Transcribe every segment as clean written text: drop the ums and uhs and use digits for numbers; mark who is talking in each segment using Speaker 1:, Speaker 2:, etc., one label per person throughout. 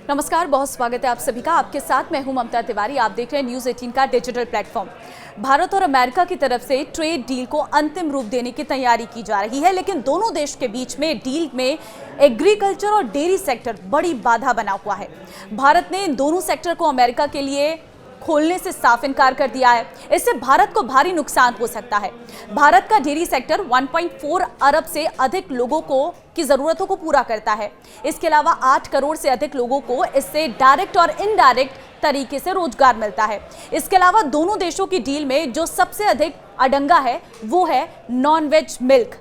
Speaker 1: नमस्कार, बहुत स्वागत है आप सभी का। आपके साथ मैं हूं ममता तिवारी। आप देख रहे हैं न्यूज़ 18 का डिजिटल प्लेटफॉर्म। भारत और अमेरिका की तरफ से ट्रेड डील को अंतिम रूप देने की तैयारी की जा रही है, लेकिन दोनों देश के बीच में डील में एग्रीकल्चर और डेयरी सेक्टर बड़ी बाधा बना हुआ है। भारत ने इन दोनों सेक्टर को अमेरिका के लिए खोलने से साफ इनकार कर दिया है। इससे भारत को भारी नुकसान हो सकता है। भारत का डेयरी सेक्टर 1.4 अरब से अधिक लोगों की जरूरतों को पूरा करता है। इसके अलावा 8 करोड़ से अधिक लोगों को इससे डायरेक्ट और इनडायरेक्ट तरीके से रोजगार मिलता है। इसके अलावा दोनों देशों की डील में जो सबसे अधिक अड़ंगा है वो है नॉन वेज मिल्क।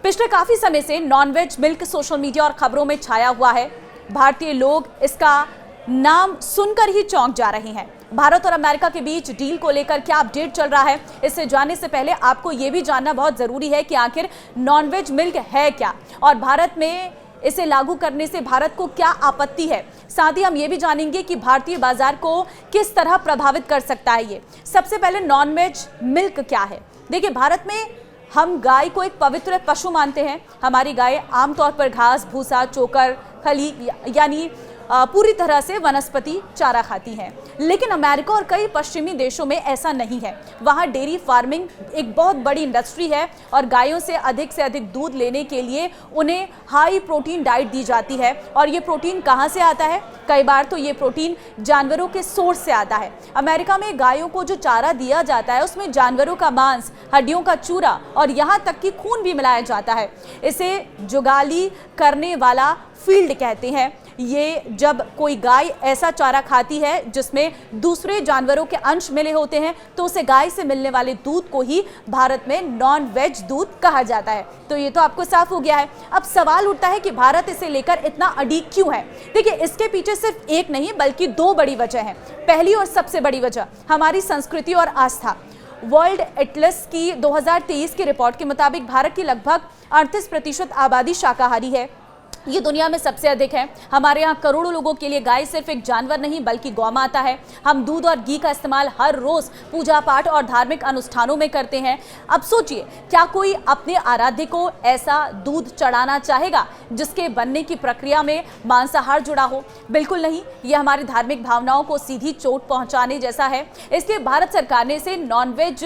Speaker 1: पिछले काफी समय से non veg milk social media और खबरों में छाया हुआ है। भारतीय लोग इसका नाम सुनकर ही चौंक जा रहे हैं। भारत और अमेरिका के बीच डील को लेकर क्या अपडेट चल रहा है, इससे जानने से पहले आपको यह भी जानना बहुत जरूरी है कि आखिर नॉनवेज मिल्क है क्या और भारत में इसे लागू करने से भारत को क्या आपत्ति है। साथ ही हम ये भी जानेंगे कि भारतीय बाजार को किस तरह प्रभावित कर सकता है ये। सबसे पहले नॉनवेज मिल्क क्या है। देखिए, भारत में हम गाय को एक पवित्र पशु मानते हैं। हमारी गाय आमतौर पर घास, भूसा, चोकर, खली यानी पूरी तरह से वनस्पति चारा खाती हैं। लेकिन अमेरिका और कई पश्चिमी देशों में ऐसा नहीं है। वहाँ डेयरी फार्मिंग एक बहुत बड़ी इंडस्ट्री है और गायों से अधिक दूध लेने के लिए उन्हें हाई प्रोटीन डाइट दी जाती है। और ये प्रोटीन कहाँ से आता है? कई बार तो ये प्रोटीन जानवरों के सोर्स से आता है। अमेरिका में गायों को जो चारा दिया जाता है उसमें जानवरों का मांस, हड्डियों का चूरा और यहाँ तक कि खून भी मिलाया जाता है। इसे जुगाली करने वाला फील्ड कहते हैं। ये जब कोई गाय ऐसा चारा खाती है जिसमें दूसरे जानवरों के अंश मिले होते हैं तो उसे गाय से मिलने वाले दूध को ही भारत में नॉन वेज दूध कहा जाता है। तो ये तो आपको साफ हो गया है। अब सवाल उठता है कि भारत इसे लेकर इतना अड़िग क्यों है। देखिए, इसके पीछे सिर्फ एक नहीं बल्कि दो बड़ी वजह है। पहली और सबसे बड़ी वजह हमारी संस्कृति और आस्था। वर्ल्ड एटलस की 2023 की रिपोर्ट के मुताबिक भारत की लगभग 38% आबादी शाकाहारी है। ये दुनिया में सबसे अधिक है। हमारे यहाँ करोड़ों लोगों के लिए गाय सिर्फ एक जानवर नहीं बल्कि गौ माता है। हम दूध और घी का इस्तेमाल हर रोज पूजा पाठ और धार्मिक अनुष्ठानों में करते हैं। अब सोचिए, क्या कोई अपने आराध्य को ऐसा दूध चढ़ाना चाहेगा जिसके बनने की प्रक्रिया में मांसाहार जुड़ा हो? बिल्कुल नहीं। ये हमारी धार्मिक भावनाओं को सीधी चोट पहुंचाने जैसा है। इसलिए भारत सरकार ने इसे नॉनवेज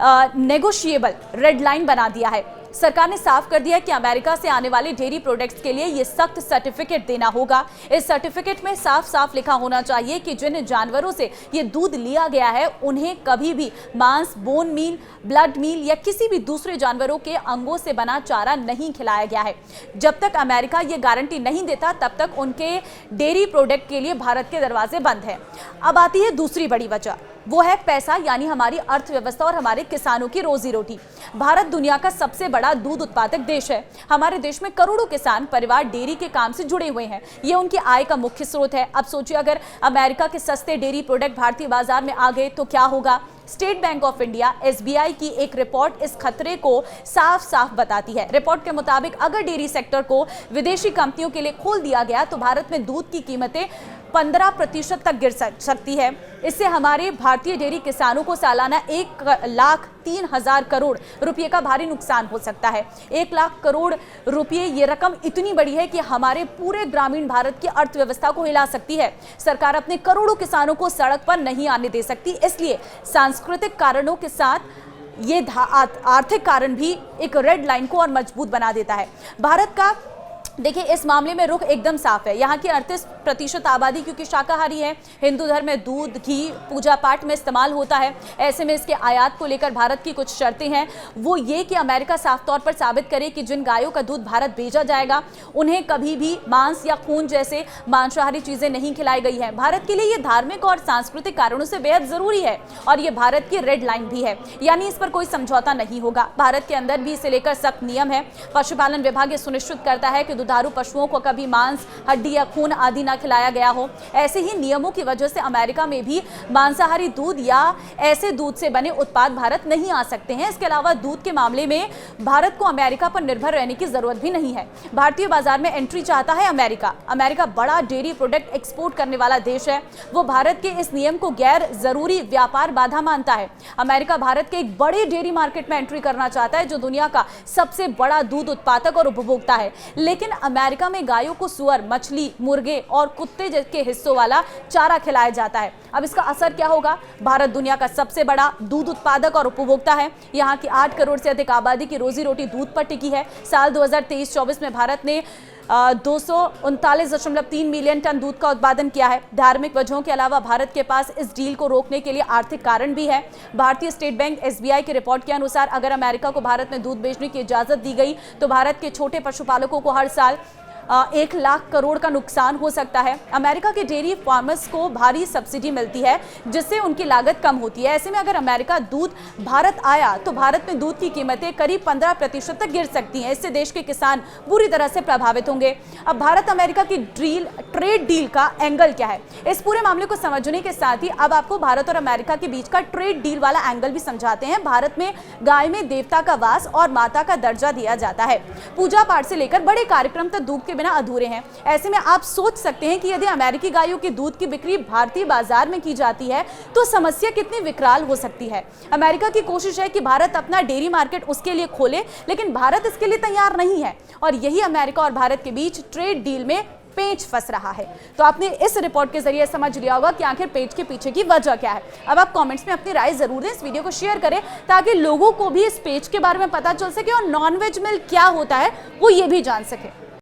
Speaker 1: नेगोशिएबल रेड लाइन बना दिया है। सरकार ने साफ कर दिया कि अमेरिका से आने वाले डेयरी प्रोडक्ट्स के लिए ये सख्त सर्टिफिकेट देना होगा। इस सर्टिफिकेट में साफ साफ लिखा होना चाहिए कि जिन जानवरों से ये दूध लिया गया है उन्हें कभी भी मांस, बोन मील, ब्लड मील या किसी भी दूसरे जानवरों के अंगों से बना चारा नहीं खिलाया गया है। जब तक अमेरिका ये गारंटी नहीं देता तब तक उनके डेयरी प्रोडक्ट के लिए भारत के दरवाजे बंद हैं। अब आती है दूसरी बड़ी वजह, वो है पैसा, यानी हमारी अर्थव्यवस्था और हमारे किसानों की रोजी रोटी। भारत दुनिया का सबसे बड़ा दूध उत्पादक देश है। हमारे देश में करोड़ों किसान परिवार डेयरी के काम से जुड़े हुए हैं। ये उनकी आय का मुख्य स्रोत है। अब सोचिए, अगर अमेरिका के सस्ते डेयरी प्रोडक्ट भारतीय बाजार में आ गए तो क्या होगा। State bank of India SBI की एक रिपोर्ट इस खतरे को साफ साफ बताती है। रिपोर्ट के मुताबिक अगर डेयरी सेक्टर को विदेशी कंपनियों के लिए खोल दिया गया तो भारत में दूध की कीमतें 15% तक गिर सकती है। इससे हमारे भारतीय डेयरी किसानों को सालाना 1,03,000 करोड़ रुपए का भारी नुकसान हो सकता है। 1 लाख करोड़ रुपए ये रकम इतनी बड़ी है कि हमारे पूरे ग्रामीण भारत की अर्थव्यवस्था को हिला सकती है। सरकार अपने करोड़ों किसानों को सड़क पर नहीं आने दे सकती। इसलिए सांस्कृतिक कारणों के साथ ये आर्थिक कारण भी एक रेड लाइन को और मजबूत बना देता है। भारत का देखिए, इस मामले में रुख एकदम साफ है। यहाँ की 38% आबादी क्योंकि शाकाहारी है। हिंदू धर्म में दूध, घी पूजा पाठ में इस्तेमाल होता है। ऐसे में इसके आयात को लेकर भारत की कुछ शर्तें हैं। वो ये कि अमेरिका साफ तौर पर साबित करे कि जिन गायों का दूध भारत भेजा जाएगा उन्हें कभी भी मांस या खून जैसे मांसाहारी चीजें नहीं खिलाई गई है। भारत के लिए ये धार्मिक और सांस्कृतिक कारणों से बेहद जरूरी है और ये भारत की रेड लाइन भी है, यानी इस पर कोई समझौता नहीं होगा। भारत के अंदर भी इसे लेकर सख्त नियम है। पशुपालन विभाग ये सुनिश्चित करता है कि दुधारू पशुओं को कभी मांस, हड्डी या खून आदि ना खिलाया गया हो। ऐसे ही नियमों की वजह से अमेरिका में भी मांसाहारी दूध या ऐसे दूध से बने उत्पाद भारत नहीं आ सकते हैं। इसके अलावा दूध के मामले में भारत को अमेरिका पर निर्भर रहने की जरूरत भी नहीं है। भारतीय बाजार में एंट्री चाहता है अमेरिका बड़ा डेयरी प्रोडक्ट एक्सपोर्ट करने वाला देश है। वो भारत के इस नियम को गैर जरूरी व्यापार बाधा मानता है। अमेरिका भारत के एक बड़े डेयरी मार्केट में एंट्री करना चाहता है जो दुनिया का सबसे बड़ा दूध उत्पादक और उपभोक्ता है। लेकिन अमेरिका में गायों को सुअर, मछली, मुर्गे और कुत्ते के हिस्सों वाला चारा खिलाया जाता है। अब इसका असर क्या होगा? भारत दुनिया का सबसे बड़ा दूध उत्पादक और उपभोक्ता है। यहाँ की 8 करोड़ से अधिक आबादी की रोजी रोटी दूध पर टिकी है। साल 2023-24 में भारत ने 239.3 मिलियन टन दूध का उत्पादन किया है। धार्मिक वजहों के अलावा भारत के पास इस डील को रोकने के लिए आर्थिक कारण भी है। भारतीय स्टेट बैंक SBI की रिपोर्ट के अनुसार अगर अमेरिका को भारत में दूध बेचने की इजाजत दी गई तो भारत के छोटे पशुपालकों को हर साल 1 लाख करोड़ का नुकसान हो सकता है। अमेरिका के डेयरी फार्मर्स को भारी सब्सिडी मिलती है जिससे उनकी लागत कम होती है। ऐसे में अगर अमेरिका दूध भारत आया तो भारत में दूध की कीमतें करीब 15% तक गिर सकती हैं। इससे देश के किसान बुरी तरह से प्रभावित होंगे। अब भारत अमेरिका की ट्रेड डील का एंगल क्या है, इस पूरे मामले को समझने के साथ ही अब आपको भारत और अमेरिका के बीच का ट्रेड डील वाला एंगल भी समझाते हैं। भारत में गाय में देवता का वास और माता का दर्जा दिया जाता है। पूजा पाठ से लेकर बड़े कार्यक्रम तक दूध के बिना अधूरे हैं। ऐसे में आप सोच सकते हैं कि यदि अमेरिकी गायों के दूध की बिक्री भारतीय बाजार में की जाती है तो समस्या कितनी विकराल हो सकती है। अमेरिका की कोशिश है कि भारत अपना डेयरी मार्केट उसके लिए खोले, लेकिन भारत इसके लिए तैयार नहीं है और यही अमेरिका और भारत के बीच ट्रेड डील में पेच फंस रहा है। तो आपने इस रिपोर्ट के जरिए समझ लिया होगा कि आखिर पेच के पीछे की वजह क्या है। अब आप कमेंट्स में अपनी राय जरूर दें, इस वीडियो को शेयर करें ताकि लोगों को भी इस पेच के बारे में पता चल सके और नॉनवेज मिल्क क्या होता है वो ये भी जान सके।